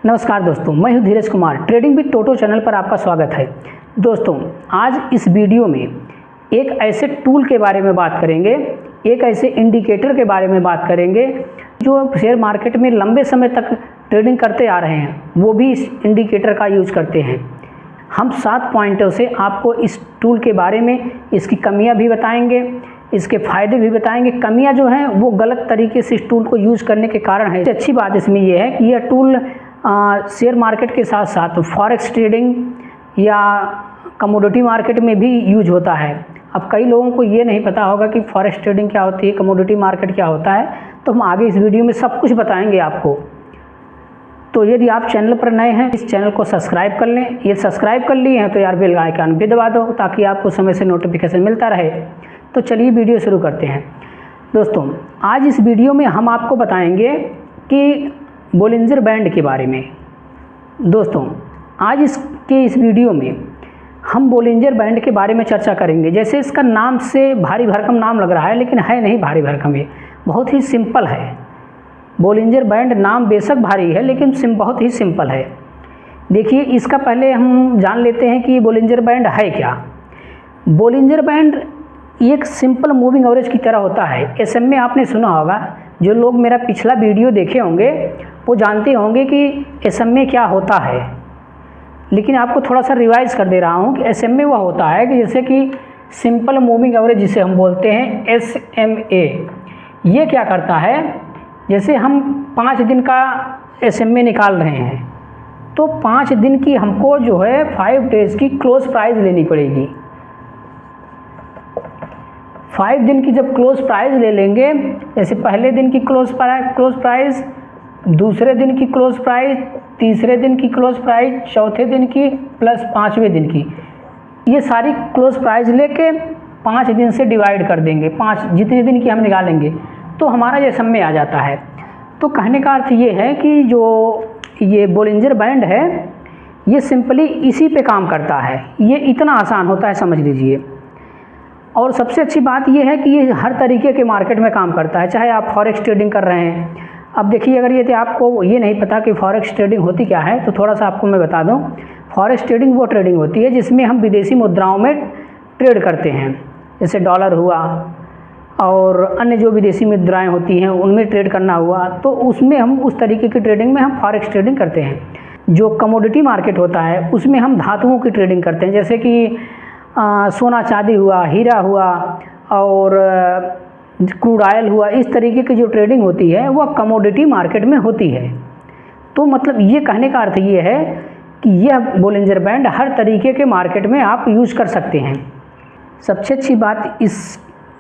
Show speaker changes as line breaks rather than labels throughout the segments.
नमस्कार दोस्तों, मैं हूं Dheeraj Kumar. Trading with Toto channel पर आपका स्वागत है। दोस्तों, आज इस वीडियो में एक ऐसे टूल के बारे में बात करेंगे, एक ऐसे इंडिकेटर के बारे में बात करेंगे जो शेयर मार्केट में लंबे समय तक ट्रेडिंग करते आ रहे हैं, वो भी इस इंडिकेटर का यूज करते हैं। हम 7 पॉइंटों से आपको इस टूल के बारे में इसकी कमियां भी बताएंगे, इसके फ़ायदे भी बताएंगे। कमियां जो हैं वो गलत तरीके से इस टूल को यूज़ करने के कारण है। अच्छी बात इसमें यह है कि यह टूल शेयर मार्केट के साथ साथ फॉरेक्स ट्रेडिंग या कमोडिटी मार्केट में भी यूज होता है। अब कई लोगों को ये नहीं पता होगा कि फॉरेक्स ट्रेडिंग क्या होती है, कमोडिटी मार्केट क्या होता है, तो हम आगे इस वीडियो में सब कुछ बताएंगे आपको। तो यदि आप चैनल पर नए हैं, इस चैनल को सब्सक्राइब कर लें। ये सब्सक्राइब कर लिए हैं तो यार बेल आइकन भी दबा दो ताकि आपको समय से नोटिफिकेशन मिलता रहे। तो चलिए वीडियो शुरू करते हैं। दोस्तों, आज इस वीडियो में हम आपको बताएंगे कि बोलिंजर बैंड के बारे में। दोस्तों, आज इस वीडियो में हम बोलिंजर बैंड के बारे में चर्चा करेंगे। जैसे इसका नाम से भारी भरकम नाम लग रहा है, लेकिन है नहीं भारी भरकम, ये बहुत ही सिंपल है। बोलिंजर बैंड नाम बेशक भारी है लेकिन बहुत ही सिंपल है। देखिए, इसका पहले हम जान लेते हैं कि बोलिंजर बैंड है क्या। बोलिंजर बैंड एक सिंपल मूविंग एवरेज की तरह होता है। एसएमए आपने सुना होगा, जो लोग मेरा पिछला वीडियो देखे होंगे वो जानते होंगे कि एसएमए क्या होता है, लेकिन आपको थोड़ा सा रिवाइज कर दे रहा हूँ कि एसएमए वह होता है कि जैसे कि सिंपल मूविंग एवरेज जिसे हम बोलते हैं एसएमए। ये क्या करता है, जैसे हम 5 दिन का एसएमए निकाल रहे हैं तो 5 दिन की हमको जो है 5 डेज़ की क्लोज प्राइस लेनी पड़ेगी। 5 दिन की जब क्लोज प्राइस ले लेंगे, जैसे पहले दिन की क्लोज प्राइस, दूसरे दिन की क्लोज प्राइस, तीसरे दिन की क्लोज प्राइस, चौथे दिन की प्लस 5वें दिन की, ये सारी क्लोज प्राइस लेके 5 दिन से डिवाइड कर देंगे। 5 जितने दिन की हम निकालेंगे तो हमारा ये एसएमए आ जाता है। तो कहने का अर्थ ये है कि जो ये बोलिंजर बैंड है ये सिंपली इसी पे काम करता है। ये इतना आसान होता है, समझ लीजिए। और सबसे अच्छी बात यह है कि ये हर तरीके के मार्केट में काम करता है, चाहे आप फॉरेक्स ट्रेडिंग कर रहे हैं। अब देखिए, अगर ये आपको ये नहीं पता कि फॉरेक्स ट्रेडिंग होती क्या है तो थोड़ा सा आपको मैं बता दूं। फॉरेक्स ट्रेडिंग वो ट्रेडिंग होती है जिसमें हम विदेशी मुद्राओं में ट्रेड करते हैं, जैसे डॉलर हुआ और अन्य जो विदेशी मुद्राएं होती हैं उनमें ट्रेड करना हुआ, तो उसमें हम उस तरीके की ट्रेडिंग में हम फॉरेक्स ट्रेडिंग करते हैं। जो कमोडिटी मार्केट होता है उसमें हम धातुओं की ट्रेडिंग करते हैं, जैसे कि सोना चांदी हुआ, हीरा हुआ और क्रूड ऑयल हुआ। इस तरीके की जो ट्रेडिंग होती है वह कमोडिटी मार्केट में होती है। तो मतलब ये कहने का अर्थ ये है कि यह बोलिंजर बैंड हर तरीके के मार्केट में आप यूज़ कर सकते हैं। सबसे अच्छी बात इस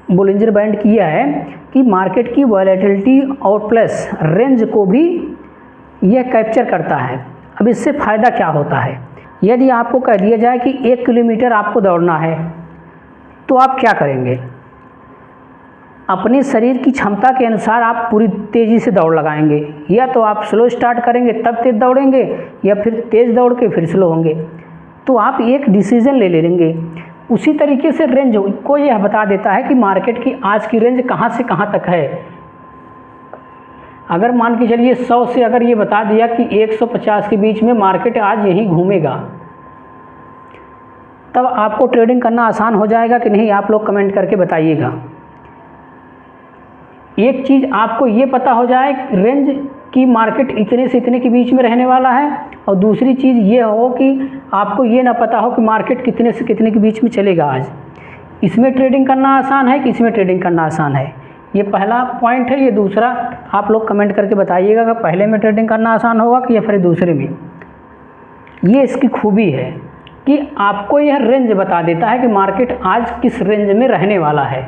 बोलिंजर बैंड की यह है कि मार्केट की वॉलेटिलिटी और प्लस रेंज को भी यह कैप्चर करता है। अब इससे फ़ायदा क्या होता है, यदि आपको कह दिया जाए कि 1 किलोमीटर आपको दौड़ना है तो आप क्या करेंगे? अपने शरीर की क्षमता के अनुसार आप पूरी तेज़ी से दौड़ लगाएंगे, या तो आप स्लो स्टार्ट करेंगे तब तेज़ दौड़ेंगे, या फिर तेज़ दौड़ के फिर स्लो होंगे। तो आप एक डिसीजन ले लेंगे। उसी तरीके से रेंज को यह बता देता है कि मार्केट की आज की रेंज कहाँ से कहाँ तक है। अगर मान के चलिए 100 से अगर ये बता दिया कि 150 के बीच में मार्केट आज यहीं घूमेगा, तब आपको ट्रेडिंग करना आसान हो जाएगा कि नहीं, आप लोग कमेंट करके बताइएगा। एक चीज़ आपको ये पता हो जाए रेंज की मार्केट इतने से इतने के बीच में रहने वाला है, और दूसरी चीज़ ये हो कि आपको ये ना पता हो कि मार्केट कितने से कितने के बीच में चलेगा आज। इसमें ट्रेडिंग करना आसान है कि इसमें ट्रेडिंग करना आसान है, ये पहला पॉइंट है। ये दूसरा आप लोग कमेंट करके बताइएगा कि पहले में ट्रेडिंग करना आसान होगा कि या फिर दूसरे में। ये इसकी खूबी है कि आपको यह रेंज बता देता है कि मार्केट आज किस रेंज में रहने वाला है,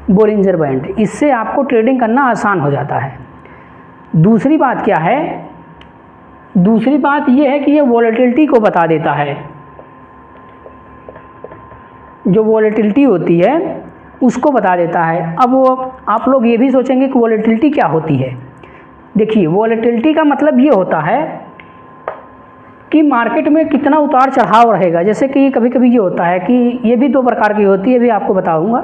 बोलिंजर बैंड। इससे आपको ट्रेडिंग करना आसान हो जाता है। दूसरी बात क्या है, दूसरी बात यह है कि यह वॉलेटिलिटी को बता देता है। जो वॉलेटिलिटी होती है उसको बता देता है। अब वो आप लोग ये भी सोचेंगे कि वॉलेटिलिटी क्या होती है। देखिए, वॉलेटिलिटी का मतलब ये होता है कि मार्केट में कितना उतार चढ़ाव रहेगा। जैसे कि कभी कभी ये होता है कि ये भी 2 प्रकार की होती है, भी आपको बताऊंगा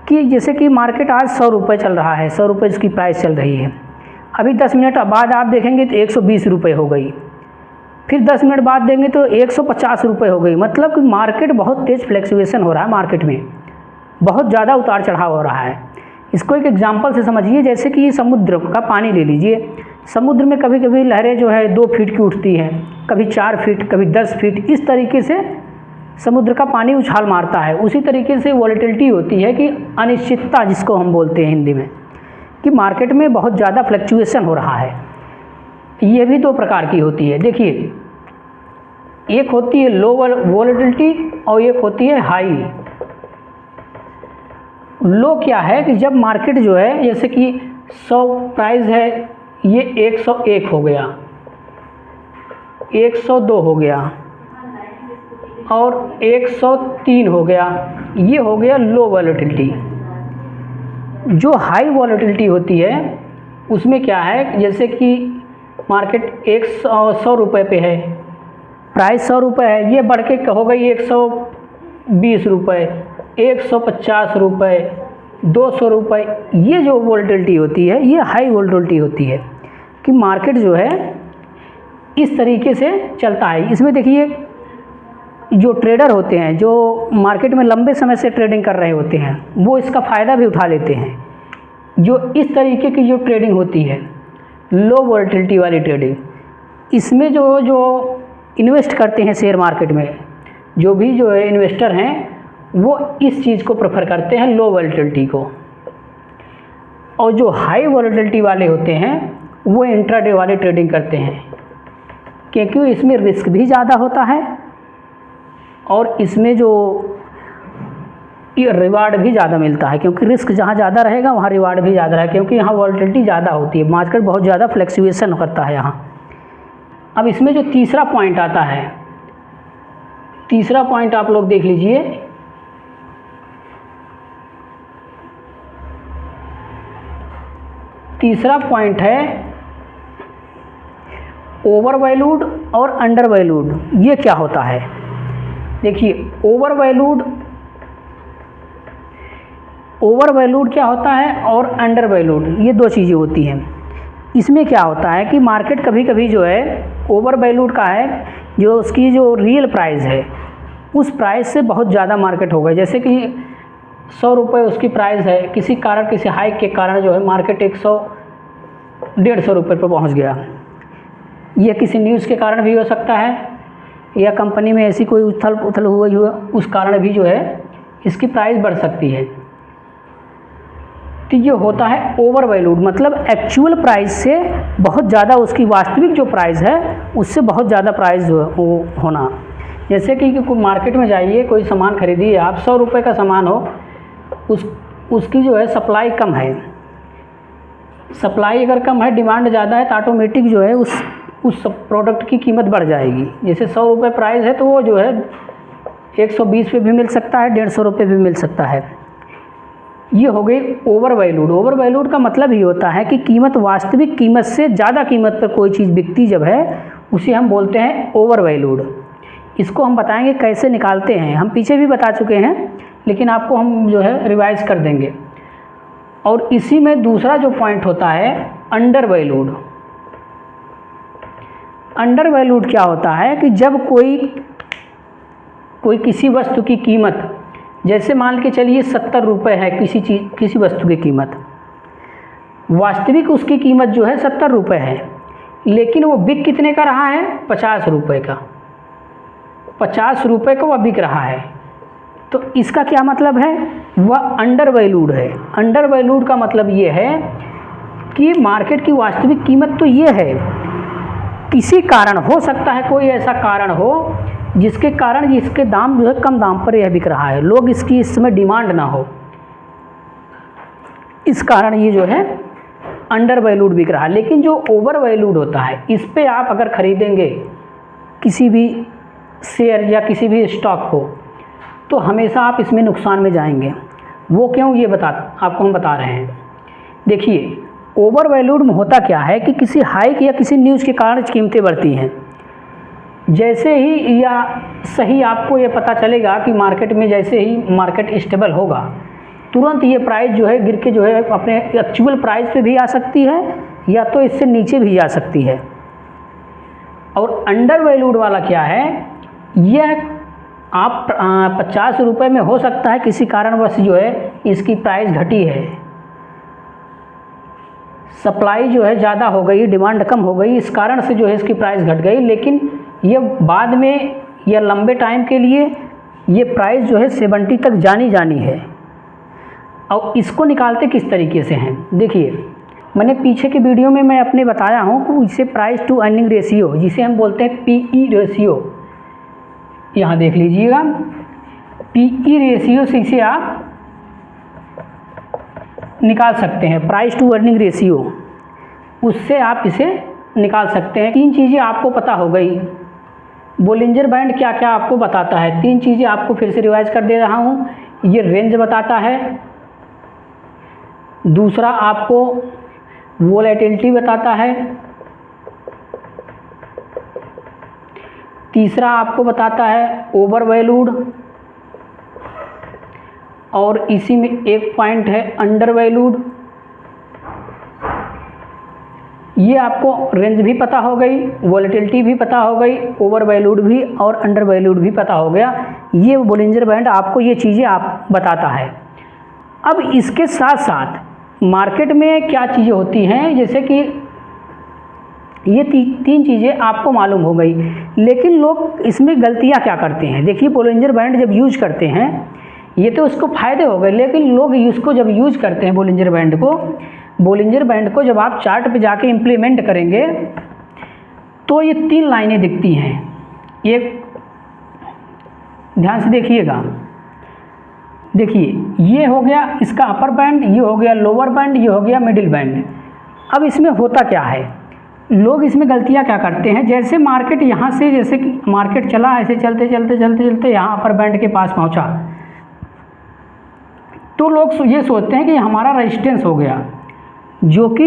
कि जैसे कि मार्केट आज 100 रुपये चल रहा है, 100 रुपये इसकी प्राइस चल रही है। अभी 10 मिनट बाद आप देखेंगे तो 120 रुपये हो गई, फिर 10 मिनट बाद देंगे तो 150 रुपये हो गई। मतलब कि मार्केट बहुत तेज़ फ्लैक्चुएशन हो रहा है, मार्केट में बहुत ज़्यादा उतार चढ़ाव हो रहा है। इसको एक एग्जांपल से समझिए, जैसे कि समुद्र का पानी ले लीजिए। समुद्र में कभी कभी लहरें जो है 2 फीट की उठती हैं, कभी 4 फीट, कभी 10 फीट, इस तरीके से समुद्र का पानी उछाल मारता है। उसी तरीके से वॉलेटिलिटी होती है कि अनिश्चितता, जिसको हम बोलते हैं हिंदी में, कि मार्केट में बहुत ज़्यादा फ्लक्चुएशन हो रहा है। ये भी 2 प्रकार की होती है। देखिए, एक होती है लो वॉलेटिलिटी और एक होती है हाई। लो क्या है कि जब मार्केट जो है, जैसे कि 100 प्राइस है, ये 101 हो गया, 102 हो गया और 103 हो गया, ये हो गया लो वॉलेटिलिटी। जो हाई वॉलेटिलिटी होती है उसमें क्या है, जैसे कि मार्केट 100 रुपये पे है, प्राइस 100 रुपये है, ये बढ़ के हो गई 120 रुपये, 150 रुपये, 200 रुपये। ये जो वॉलेटिलिटी होती है ये हाई वॉलेटिलिटी होती है, कि मार्केट जो है इस तरीके से चलता है। इसमें देखिए, जो ट्रेडर होते हैं, जो मार्केट में लंबे समय से ट्रेडिंग कर रहे होते हैं, वो इसका फ़ायदा भी उठा लेते हैं। जो इस तरीके की जो ट्रेडिंग होती है, लो वॉलेटिलिटी वाली ट्रेडिंग, इसमें जो इन्वेस्ट करते हैं शेयर मार्केट में, जो भी जो है इन्वेस्टर हैं, वो इस चीज़ को प्रेफर करते हैं, लो वॉलेटिलिटी को। और जो हाई वॉलेटिलिटी वाले होते हैं वो इंट्राडे वाली ट्रेडिंग करते हैं, क्योंकि इसमें रिस्क भी ज़्यादा होता है और इसमें जो ये रिवार्ड भी ज़्यादा मिलता है, क्योंकि रिस्क जहाँ ज़्यादा रहेगा वहाँ रिवार्ड भी ज़्यादा रहेगा, क्योंकि यहाँ वॉलेटिलिटी ज़्यादा होती है, मार्केट बहुत ज़्यादा फ्लैक्चुएशन करता है यहाँ। अब इसमें जो तीसरा पॉइंट आता है, तीसरा पॉइंट आप लोग देख लीजिए। तीसरा पॉइंट है ओवर वैल्यूड और अंडर वैल्यूड। ये क्या होता है? देखिए, ओवर वैल्यूड क्या होता है और अंडर वैल्यूड, ये 2 चीज़ें होती हैं। इसमें क्या होता है कि मार्केट कभी कभी जो है ओवर वैल्यूड का है, जो उसकी जो रियल प्राइस है उस प्राइस से बहुत ज़्यादा मार्केट हो गई। जैसे कि 100 रुपये उसकी प्राइस है, किसी कारण, किसी हाइक के कारण जो है मार्केट 100-150 रुपये पर पहुंच गया। यह किसी न्यूज़ के कारण भी हो सकता है, या कंपनी में ऐसी कोई उथल पुथल हुई हो, उस कारण भी जो है इसकी प्राइस बढ़ सकती है। तो ये होता है ओवर वैल्यूड, मतलब एक्चुअल प्राइस से बहुत ज़्यादा, उसकी वास्तविक जो प्राइस है उससे बहुत ज़्यादा प्राइस होना। जैसे कि मार्केट में जाइए, कोई सामान खरीदिए आप, 100 रुपये का सामान हो, उसकी जो है सप्लाई कम है। सप्लाई अगर कम है, डिमांड ज़्यादा है, तो ऑटोमेटिक जो है उस प्रोडक्ट की कीमत बढ़ जाएगी। जैसे 100 रुपये प्राइस है तो वो जो है 120 पे भी मिल सकता है, 150 रुपये भी मिल सकता है। ये हो गई ओवर वैल्यूड। ओवर वैल्यूड का मतलब ही होता है कि कीमत वास्तविक कीमत से ज़्यादा कीमत पर कोई चीज़ बिकती जब है, उसे हम बोलते हैं ओवर वैल्यूड। इसको हम बताएंगे कैसे निकालते हैं, हम पीछे भी बता चुके हैं, लेकिन आपको हम जो है रिवाइज कर देंगे। और इसी में दूसरा जो पॉइंट होता है अंडर वैल्यूड। अंडर वैल्यूड क्या होता है कि जब कोई किसी वस्तु की कीमत, जैसे मान के चलिए 70 रुपये है किसी वस्तु की कीमत, वास्तविक उसकी कीमत जो है 70 रुपये है, लेकिन वो बिक कितने का रहा है? 50 रुपये का। 50 रुपये का वह बिक रहा है, तो इसका क्या मतलब है? वह अंडर वैल्यूड है। अंडर वैल्यूड का मतलब ये है कि मार्केट की वास्तविक कीमत तो ये है, किसी कारण, हो सकता है कोई ऐसा कारण हो जिसके कारण इसके दाम जो है कम दाम पर यह बिक रहा है, लोग इसकी इस समय डिमांड ना हो, इस कारण ये जो है अंडर वैल्यूड बिक रहा है। लेकिन जो ओवर वैल्यूड होता है, इस पे आप अगर खरीदेंगे किसी भी शेयर या किसी भी स्टॉक को, तो हमेशा आप इसमें नुकसान में जाएंगे। वो क्यों, ये आपको हम बता रहे हैं। देखिए, ओवर वैल्यूड में होता क्या है कि किसी हाइक या किसी न्यूज़ के कारण कीमतें बढ़ती हैं। जैसे ही या सही आपको ये पता चलेगा कि मार्केट में जैसे ही मार्केट स्टेबल होगा, तुरंत ये प्राइस जो है गिर के जो है अपने एक्चुअल प्राइस पे भी आ सकती है, या तो इससे नीचे भी जा सकती है। और अंडर वैल्यूड वाला क्या है, यह आप 50 रुपये में हो सकता है किसी कारणवश जो है इसकी प्राइस घटी है, सप्लाई जो है ज़्यादा हो गई, डिमांड कम हो गई, इस कारण से जो है इसकी प्राइस घट गई, लेकिन ये बाद में या लंबे टाइम के लिए ये प्राइस जो है 70 तक जानी है। और इसको निकालते किस तरीके से हैं, देखिए मैंने पीछे के वीडियो में मैं अपने बताया हूँ कि इसे प्राइस टू अर्निंग रेशियो, जिसे हम बोलते हैं पीई रेशियो, यहाँ देख लीजिएगा, पीई रेशियो से इसे आप निकाल सकते हैं, प्राइस टू अर्निंग रेशियो, उससे आप इसे निकाल सकते हैं। 3 चीज़ें आपको पता हो गई। बोलिंजर बैंड क्या क्या आपको बताता है, 3 चीज़ें आपको फिर से रिवाइज कर दे रहा हूँ। ये रेंज बताता है, दूसरा आपको वोलेटिलिटी बताता है, तीसरा आपको बताता है ओवर वैल्यूड, और इसी में एक पॉइंट है अंडर वैल्यूड। ये आपको रेंज भी पता हो गई, वोलेटिलिटी भी पता हो गई, ओवर वैल्यूड भी और अंडर वैल्यूड भी पता हो गया। ये बोलिंजर बैंड आपको ये चीज़ें आप बताता है। अब इसके साथ साथ मार्केट में क्या चीज़ें होती हैं, जैसे कि ये 3 चीज़ें आपको मालूम हो गई, लेकिन लोग इसमें गलतियाँ क्या करते हैं। देखिए बोलिंजर बैंड जब यूज करते हैं, ये तो उसको फ़ायदे हो गए, लेकिन लोग इसको जब यूज करते हैं बोलिंजर बैंड को जब आप चार्ट पे जाके इम्प्लीमेंट करेंगे तो ये 3 लाइनें दिखती हैं। एक ध्यान से देखिएगा, देखिए ये हो गया इसका अपर बैंड, ये हो गया लोअर बैंड, ये हो गया मिडिल बैंड। अब इसमें होता क्या है, लोग इसमें गलतियां क्या करते हैं, जैसे मार्केट यहाँ से, जैसे कि मार्केट चला ऐसे चलते चलते यहाँ अपर बैंड के पास पहुँचा, तो लोग ये सोचते हैं कि हमारा रेजिस्टेंस हो गया, जो कि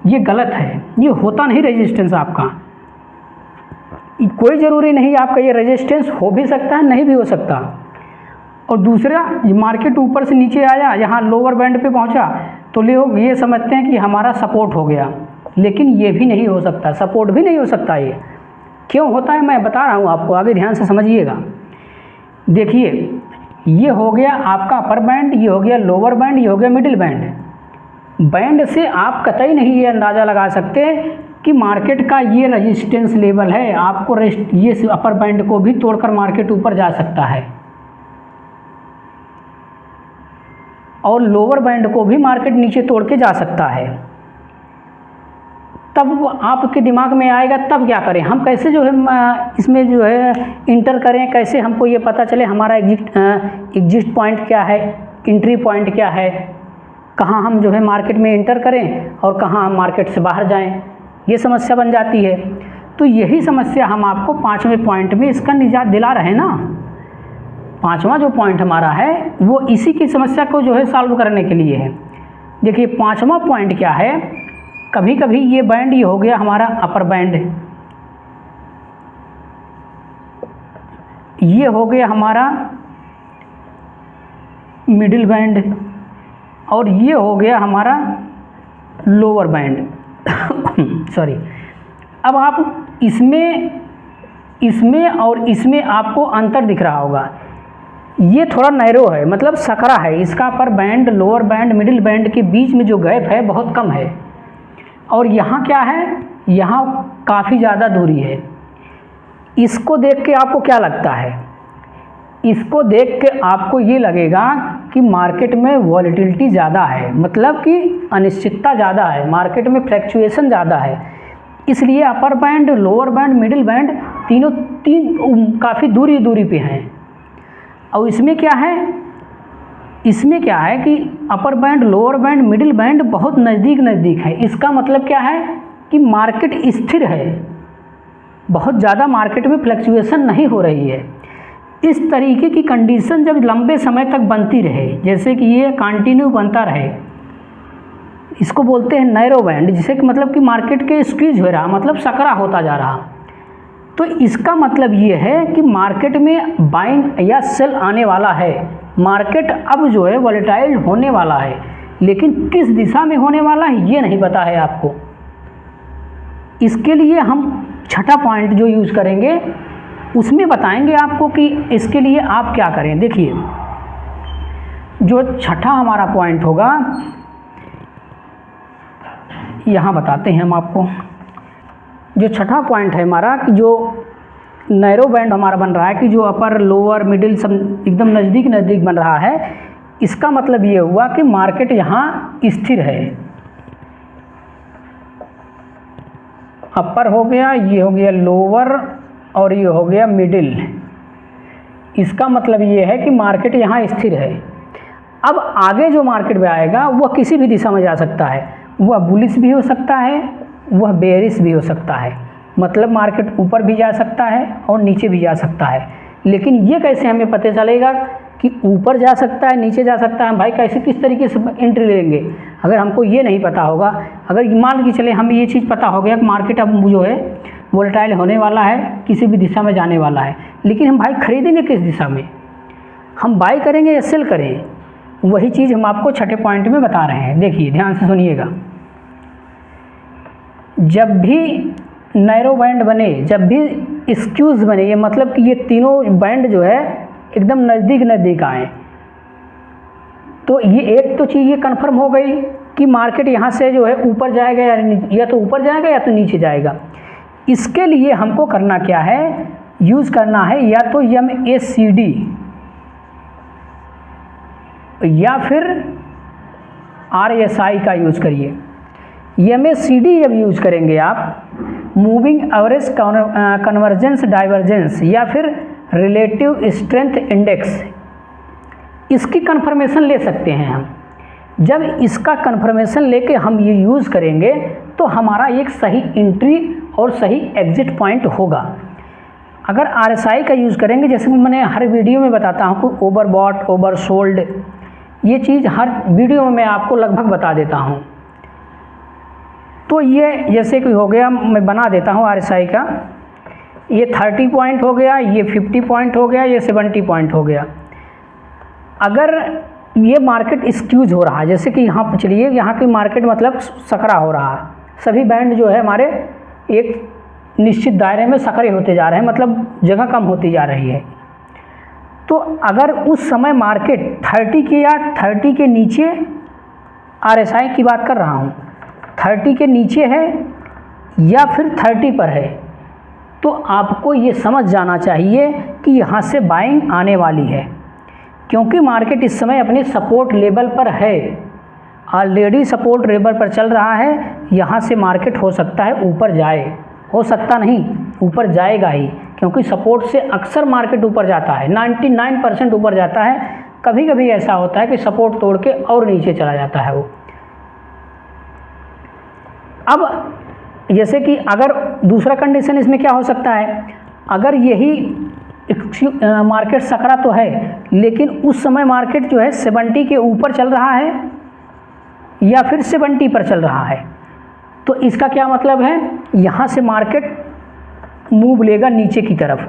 ये गलत है। ये होता नहीं रेजिस्टेंस आपका, कोई ज़रूरी नहीं आपका ये रेजिस्टेंस हो भी सकता है, नहीं भी हो सकता। और दूसरा, मार्केट ऊपर से नीचे आया, यहाँ लोअर बैंड पे पहुँचा, तो लोग ये समझते हैं कि हमारा सपोर्ट हो गया, लेकिन ये भी नहीं हो सकता, सपोर्ट भी नहीं हो सकता। ये क्यों होता है मैं बता रहा हूँ आपको, आगे ध्यान से समझिएगा। देखिए ये हो गया आपका अपर बैंड, ये हो गया लोअर बैंड, ये हो गया मिडिल बैंड। बैंड से आप कतई नहीं ये अंदाज़ा लगा सकते कि मार्केट का ये रेजिस्टेंस लेवल है, आपको ये अपर बैंड को भी तोड़कर मार्केट ऊपर जा सकता है, और लोअर बैंड को भी मार्केट नीचे तोड़ के जा सकता है। तब आपके दिमाग में आएगा, तब क्या करें हम, कैसे जो है इसमें जो है इंटर करें, कैसे हमको ये पता चले हमारा एग्जिट पॉइंट क्या है, एंट्री पॉइंट क्या है, कहाँ हम जो है मार्केट में इंटर करें और कहाँ हम मार्केट से बाहर जाएं, ये समस्या बन जाती है। तो यही समस्या हम आपको 5वें पॉइंट में इसका निजात दिला रहे हैं ना। 5वां जो पॉइंट हमारा है वो इसी की समस्या को जो है सॉल्व करने के लिए है। देखिए 5वां पॉइंट क्या है, कभी कभी ये बैंड ये हो गया हमारा अपर बैंड, ये हो गया हमारा मिडिल बैंड, और ये हो गया हमारा लोअर बैंड सॉरी। अब आप इसमें और इसमें आपको अंतर दिख रहा होगा, ये थोड़ा नैरो है, मतलब सकरा है, इसका upper band lower band middle band के बीच में जो गैप है बहुत कम है, और यहाँ क्या है, यहाँ काफ़ी ज़्यादा दूरी है। इसको देख के आपको क्या लगता है, इसको देख के आपको ये लगेगा कि मार्केट में वॉलेटिलिटी ज़्यादा है, मतलब कि अनिश्चितता ज़्यादा है, मार्केट में फ्लैक्चुएशन ज़्यादा है, इसलिए upper band lower band middle band तीन काफ़ी दूरी पे हैं। और इसमें क्या है कि upper band lower band middle band बहुत नज़दीक है। इसका मतलब क्या है कि मार्केट स्थिर है, बहुत ज़्यादा मार्केट में फ्लक्चुएशन नहीं हो रही है। इस तरीके की कंडीशन जब लंबे समय तक बनती रहे, जैसे कि ये कंटिन्यू बनता रहे, इसको बोलते हैं नैरो बैंड, जिसे कि मतलब कि मार्केट के स्क्वीज हो रहा, मतलब सकरा होता जा रहा। तो इसका मतलब ये है कि मार्केट में बाइंग या सेल आने वाला है, मार्केट अब जो है वॉलेटाइल होने वाला है। लेकिन किस दिशा में होने वाला है ये नहीं पता है आपको। इसके लिए हम छठा पॉइंट जो यूज़ करेंगे उसमें बताएंगे आपको कि इसके लिए आप क्या करें। देखिए, जो छठा हमारा पॉइंट होगा यहाँ बताते हैं हम आपको। जो छठा पॉइंट है हमारा कि जो नैरो बैंड हमारा बन रहा है कि जो अपर लोअर मिडिल सब एकदम नज़दीक नज़दीक बन रहा है, इसका मतलब ये हुआ कि मार्केट यहाँ स्थिर है। अपर हो गया, ये हो गया लोअर और ये हो गया मिडिल। इसका मतलब ये है कि मार्केट यहाँ स्थिर है। अब आगे जो मार्केट में आएगा वह किसी भी दिशा में जा सकता है, वह बुलिश भी हो सकता है, वह बेरिश भी हो सकता है। मतलब मार्केट ऊपर भी जा सकता है और नीचे भी जा सकता है। लेकिन ये कैसे हमें पता चलेगा कि ऊपर जा सकता है नीचे जा सकता है? भाई कैसे किस तरीके से एंट्री लेंगे अगर हमको ये नहीं पता होगा। अगर मान के चले हमें ये चीज़ पता हो गया कि मार्केट अब जो है वोलेटाइल होने वाला है, किसी भी दिशा में जाने वाला है, लेकिन हम भाई खरीदेंगे किस दिशा में? हम बाई करेंगे या सेल करें? वही चीज़ हम आपको छठे पॉइंट में बता रहे हैं। देखिए ध्यान से सुनिएगा। जब भी नैरो बैंड बने, जब भी स्क्यूज बने, ये मतलब कि ये तीनों बैंड जो है एकदम नज़दीक नज़दीक आए, तो ये एक तो चीज़ ये कन्फर्म हो गई कि मार्केट यहाँ से जो है ऊपर जाएगा या तो ऊपर जाएगा या तो नीचे जाएगा। इसके लिए हमको करना क्या है, यूज़ करना है या तो MACD या फिर RSI का यूज़ करिए। MACD जब यूज़ करेंगे आप, मूविंग एवरेज कन्वर्जेंस डाइवर्जेंस या फिर रिलेटिव स्ट्रेंथ इंडेक्स, इसकी कंफर्मेशन ले सकते हैं हम। जब इसका कंफर्मेशन लेके हम ये यूज़ करेंगे तो हमारा एक सही एंट्री और सही एग्जिट पॉइंट होगा। अगर RSI का यूज़ करेंगे, जैसे मैंने हर वीडियो में बताता हूँ कि ओवरबॉट ओवरसोल्ड, ये चीज़ हर वीडियो में मैं आपको लगभग बता देता हूँ। तो ये जैसे कि हो गया, मैं बना देता हूँ RSI का, ये 30 पॉइंट हो गया, ये 50 पॉइंट हो गया, ये 70 पॉइंट हो गया। अगर ये मार्केट स्क्यूज हो रहा है, जैसे कि यहाँ पर चलिए, यहाँ की मार्केट मतलब सकरा हो रहा है, सभी बैंड जो है हमारे एक निश्चित दायरे में सकरे होते जा रहे हैं, मतलब जगह कम होती जा रही है। तो अगर उस समय मार्केट 30 के या 30 के नीचे, RSI की बात कर रहा हूँ, 30 के नीचे है या फिर 30 पर है, तो आपको ये समझ जाना चाहिए कि यहाँ से बाइंग आने वाली है, क्योंकि मार्केट इस समय अपने सपोर्ट लेवल पर है, ऑलरेडी सपोर्ट लेवल पर चल रहा है। यहाँ से मार्केट हो सकता है ऊपर जाए, हो सकता नहीं, ऊपर जाएगा ही, क्योंकि सपोर्ट से अक्सर मार्केट ऊपर जाता है, 99% ऊपर जाता है। कभी कभी ऐसा होता है कि सपोर्ट तोड़ के और नीचे चला जाता है वो। अब जैसे कि अगर दूसरा कंडीशन इसमें क्या हो सकता है, अगर यही मार्केट सकरा तो है, लेकिन उस समय मार्केट जो है 70 के ऊपर चल रहा है या फिर 70 पर चल रहा है, तो इसका क्या मतलब है, यहाँ से मार्केट मूव लेगा नीचे की तरफ,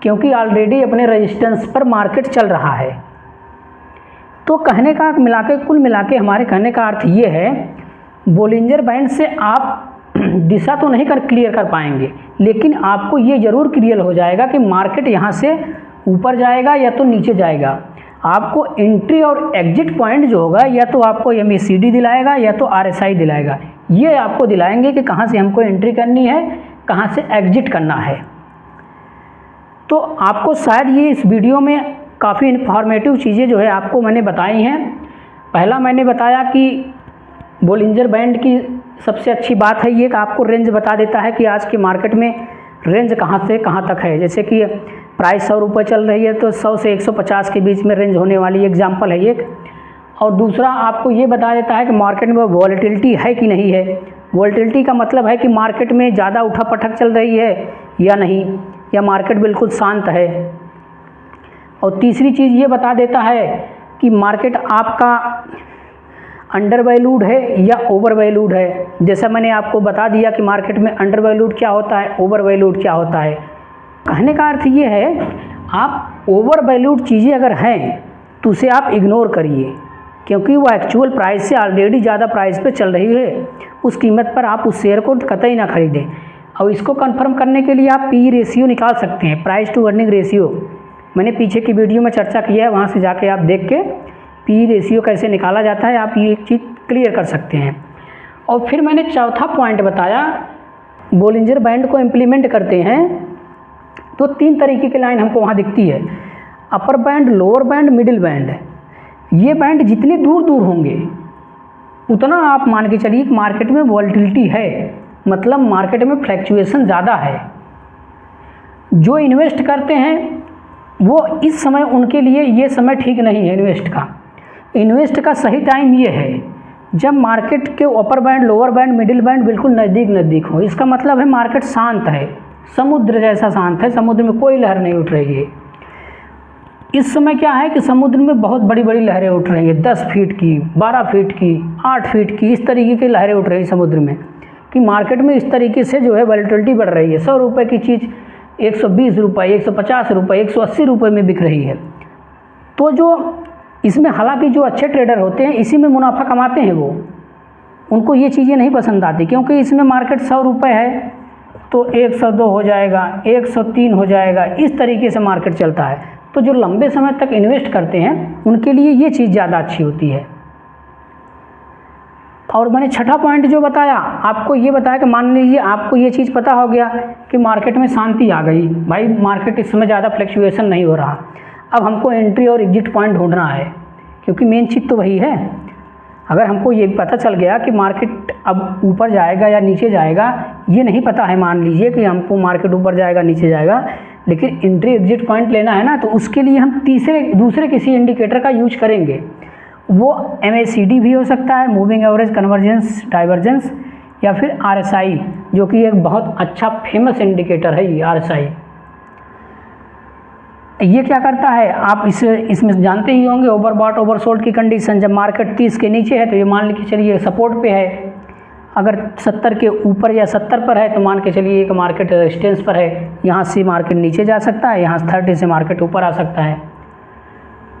क्योंकि ऑलरेडी अपने रेजिस्टेंस पर मार्केट चल रहा है। तो कहने का कुल मिला के हमारे कहने का अर्थ ये है, बोलिंजर बैंड से आप दिशा तो नहीं क्लियर कर पाएंगे, लेकिन आपको ये ज़रूर क्लियर हो जाएगा कि मार्केट यहाँ से ऊपर जाएगा या तो नीचे जाएगा। आपको एंट्री और एग्जिट पॉइंट जो होगा, या तो आपको MACD दिलाएगा या तो RSI दिलाएगा। ये आपको दिलाएंगे कि कहाँ से हमको एंट्री करनी है, कहाँ से एग्जिट करना है। तो आपको शायद ये इस वीडियो में काफ़ी इन्फॉर्मेटिव चीज़ें जो है आपको मैंने बताई हैं। पहला मैंने बताया कि बोलिंजर बैंड की सबसे अच्छी बात है ये कि आपको रेंज बता देता है कि आज के मार्केट में रेंज कहाँ से कहाँ तक है। जैसे कि प्राइस 100 रुपये चल रही है तो 100 से 150 के बीच में रेंज होने वाली एग्जांपल है एक। और दूसरा आपको ये बता देता है कि मार्केट में वॉलेटिलिटी है कि नहीं है। वॉलेटिलिटी का मतलब है कि मार्केट में ज़्यादा उठा-पटक चल रही है या नहीं, या मार्केट बिल्कुल शांत है। और तीसरी चीज़ ये बता देता है कि मार्केट आपका अंडर वैल्यूड है या ओवर वैल्यूड है। जैसा मैंने आपको बता दिया कि मार्केट में अंडर वैल्यूड क्या होता है, ओवर वैल्यूड क्या होता है। कहने का अर्थ ये है, आप ओवर वैल्यूड चीज़ें अगर हैं तो उसे आप इग्नोर करिए, क्योंकि वो एक्चुअल प्राइस से ऑलरेडी ज़्यादा प्राइस पे चल रही है, उस कीमत पर आप उस शेयर को कतई ना खरीदें। और इसको कंफर्म करने के लिए आप पी रेशियो निकाल सकते हैं, प्राइस टू अर्निंग रेशियो। मैंने पीछे की वीडियो में चर्चा की है, वहाँ से जाके आप देख के पी रेशियो कैसे निकाला जाता है आप ये चीज़ क्लियर कर सकते हैं। और फिर मैंने चौथा पॉइंट बताया, बोलिंजर बैंड को इम्प्लीमेंट करते हैं तो 3 तरीके की लाइन हमको वहाँ दिखती है, upper band, lower band, middle band. ये बैंड जितने दूर दूर होंगे उतना आप मान के चलिए कि मार्केट में वॉलेटिलिटी है, मतलब मार्केट में फ्लैक्चुएशन ज़्यादा है। जो इन्वेस्ट करते हैं वो इस समय उनके लिए ये समय ठीक नहीं है इन्वेस्ट का। इन्वेस्ट का सही टाइम ये है जब मार्केट के upper band, lower band, middle band बिल्कुल नज़दीक नज़दीक हो। इसका मतलब है मार्केट शांत है, समुद्र जैसा शांत है, समुद्र में कोई लहर नहीं उठ रही है। इस समय क्या है कि समुद्र में बहुत बड़ी बड़ी लहरें उठ रही हैं, 10 फीट की, 12 फीट की, 8 फीट की, इस तरीके की लहरें उठ रही हैं समुद्र में, कि मार्केट में इस तरीके से जो है वॉलेटिलिटी बढ़ रही है। 100 रुपये की चीज़ 120 रुपये, 150 रुपये, 180 रुपये में बिक रही है। तो जो इसमें हालांकि जो अच्छे ट्रेडर होते हैं इसी में मुनाफा कमाते हैं, वो उनको ये चीज़ें नहीं पसंद आती, क्योंकि इसमें मार्केट 100 रुपये है तो 102 हो जाएगा, 103 हो जाएगा, इस तरीके से मार्केट चलता है। तो जो लंबे समय तक इन्वेस्ट करते हैं उनके लिए ये चीज़ ज़्यादा अच्छी होती है। और मैंने छठा पॉइंट जो बताया आपको, ये बताया कि मान लीजिए आपको ये चीज़ पता हो गया कि मार्केट में शांति आ गई, भाई मार्केट इस समय ज़्यादा फ्लक्चुएशन नहीं हो रहा, अब हमको एंट्री और एग्जिट पॉइंट ढूंढना है, क्योंकि मेन चीज़ तो वही है। अगर हमको ये पता चल गया कि मार्केट अब ऊपर जाएगा या नीचे जाएगा, ये नहीं पता है, मान लीजिए कि हमको मार्केट ऊपर जाएगा नीचे जाएगा, लेकिन एंट्री एग्जिट पॉइंट लेना है ना, तो उसके लिए हम दूसरे किसी इंडिकेटर का यूज करेंगे। वो MACD भी हो सकता है, मूविंग एवरेज कन्वर्जेंस डाइवर्जेंस, या फिर RSI, जो कि एक बहुत अच्छा फेमस इंडिकेटर है ये RSI। ये क्या करता है आप इसमें जानते ही होंगे, ओवरबॉट ओवरसोल्ड की कंडीशन। जब मार्केट 30 के नीचे है तो ये मान के चलिए सपोर्ट पे है, अगर 70 के ऊपर या 70 पर है तो मान के चलिए एक मार्केट रेजिस्टेंस पर है, यहाँ से मार्केट नीचे जा सकता है, यहाँ 30 से मार्केट ऊपर आ सकता है।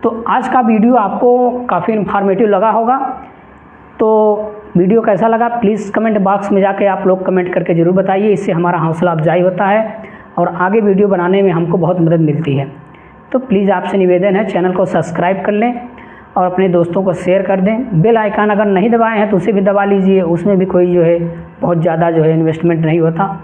तो आज का वीडियो आपको काफ़ी इन्फॉर्मेटिव लगा होगा, तो वीडियो कैसा लगा प्लीज़ कमेंट बॉक्स में जाके आप लोग कमेंट करके ज़रूर बताइए, इससे हमारा हौसला अफजाई होता है और आगे वीडियो बनाने में हमको बहुत मदद मिलती है। तो प्लीज़ आपसे निवेदन है चैनल को सब्सक्राइब कर लें और अपने दोस्तों को शेयर कर दें। बेल आइकन अगर नहीं दबाए हैं तो उसे भी दबा लीजिए, उसमें भी कोई जो है बहुत ज़्यादा जो है इन्वेस्टमेंट नहीं होता।